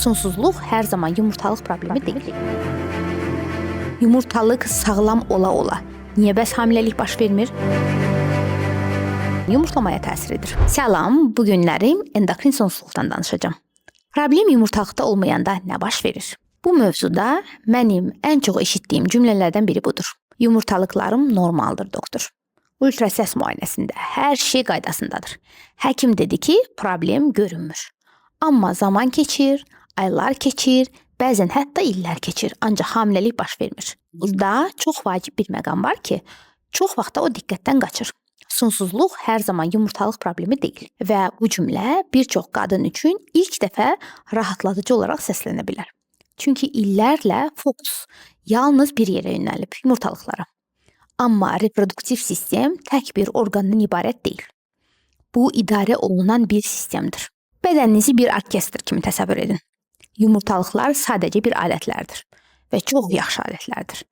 Sonsuzluq hər zaman yumurtalıq problemi deyil. Yumurtalıq sağlam ola-ola niyə bəs hamiləlik baş vermir? Yumurtlamaya təsir edir. Salam, bu günləri endokrin sonsuzluqdan danışacağam. Problem yumurtalıqda olmayanda nə baş verir? Bu mövzuda mənim ən çox eşitdiyim cümlələrdən biri budur. Yumurtalıqlarım normaldır, doktor. Ultrasəs müayinəsində hər şey qaydasındadır. Həkim dedi ki, problem görünmür. Amma zaman keçir, aylar keçir, bəzən hətta illər keçir, ancaq hamiləlik baş vermir. Burada çox vacib bir məqam var ki, çox vaxtda o diqqətdən qaçır. Sonsuzluq hər zaman yumurtalıq problemi deyil və bu cümlə bir çox qadın üçün ilk dəfə rahatladıcı olaraq səslənə bilər. Çünki illərlə fokus yalnız bir yerə yönəlib, yumurtalıqlara. Amma reproduktiv sistem tək bir orqandan ibarət deyil. Bu idarə olunan bir sistemdir. Bədəninizi bir orkestr kimi təsəvvür edin. Yumurtalıqlar sadəcə bir alətlərdir və çox yaxşı alətlərdir.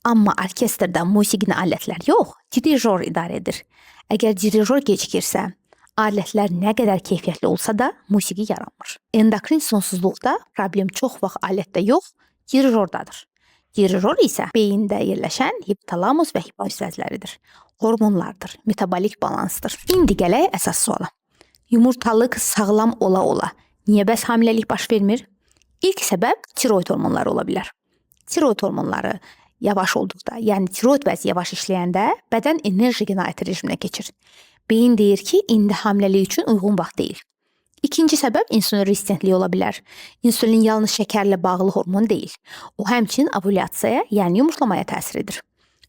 Amma orkestrdə musiqini alətlər yox, dirijor idarə edir. Əgər dirijor gecikirsə, alətlər nə qədər keyfiyyətli olsa da musiqi yaranmır. Endokrin sonsuzluqda problem çox vaxt alətdə yox, dirijordadır. Dirijor isə beyində yerləşən hipotalamus və hipofiz hormonlardır, metabolik balansdır. İndi gələk əsas suala. Yumurtalıq sağlam ola-ola niyə bəs hamiləlik baş vermir? İlk səbəb tiroid hormonları ola bilər. Tiroid hormonları yavaş olduqda, yəni tiroid bəzi yavaş işləyəndə bədən enerji qənaəti rejiminə keçir. Beyin deyir ki, indi hamiləlik üçün uyğun vaxt deyil. İkinci səbəb insulin rezistentliyi ola bilər. İnsulin yalnız şəkərlə bağlı hormon deyil. O həmçinin ovulyasiyaya, yəni yumurtlamaya təsir edir.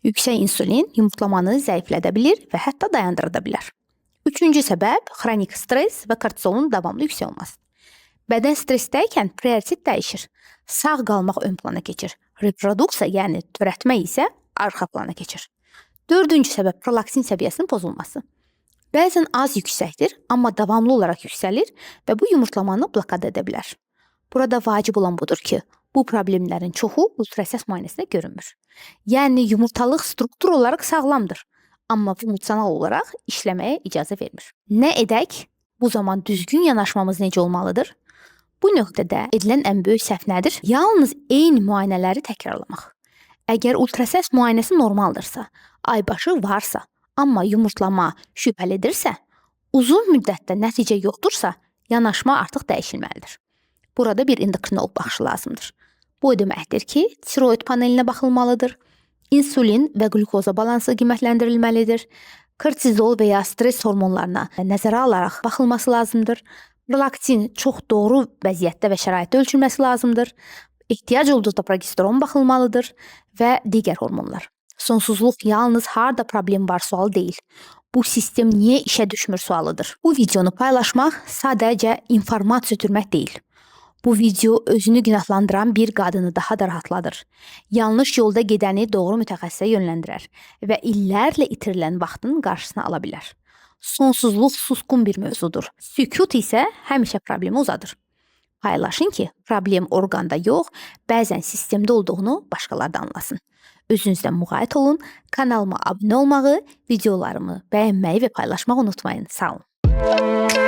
Yüksək insulin yumurtlamanı zəiflədə bilir və hətta dayandırda bilər. Üçüncü səbəb xronik stres və kortizolun davamlı yüksək olması. Bədən stressdəykən prioritet dəyişir. Sağ qalmaq ön plana keçir. Reproduksiya, yəni törətmə isə arxa plana keçir. Dördüncü səbəb prolaktin səviyyəsinin pozulması. Bəzən az yüksəkdir, amma davamlı olaraq yüksəlir və bu yumurtlamanı blokad edə bilər. Burada vacib olan budur ki, bu problemlərin çoxu ultrasəs müayinəsində görünmür. Yəni yumurtalıq struktur olaraq sağlamdır, amma funksional olaraq işləməyə icazə vermir. Nə edək? Bu zaman düzgün yanaşmamız necə olmalıdır? Bu nöqtədə edilən ən böyük səhv nədir? Yalnız eyni müayinələri təkrarlamaq. Əgər ultrasəs müayinəsi normaldırsa, aybaşı varsa, amma yumurtlama şübhəlidirsə, uzun müddətdə nəticə yoxdursa, yanaşma artıq dəyişilməlidir. Burada bir endokrinoloq baxışı lazımdır. Bu deməkdir ki, tiroid panelinə baxılmalıdır, insulin və qlukoza balansı qiymətləndirilməlidir, kortizol və ya stres hormonlarına nəzərə alaraq baxılması lazımdır, prolaktin çox doğru vəziyyətdə və şəraitdə ölçülməsi lazımdır, ehtiyac olduqda progesteron baxılmalıdır və digər hormonlar. Sonsuzluq yalnız harda problem var sualı deyil. Bu sistem niyə işə düşmür sualıdır. Bu videonu paylaşmaq sadəcə informasiya ötürmək deyil. Bu video özünü günahlandıran bir qadını daha da rahatladır. Yanlış yolda gedəni doğru mütəxəssisə yönləndirər və illərlə itirilən vaxtın qarşısını ala bilər. Sonsuzluq susqun bir mövzudur. Sükut isə həmişə problemi uzadır. Paylaşın ki, problem orqanda yox, bəzən sistemdə olduğunu başqaları da anlasın. Özünüzdən müğayət olun, kanalıma abunə olmağı, videolarımı bəyənməyi və paylaşmağı unutmayın. Sağ olun.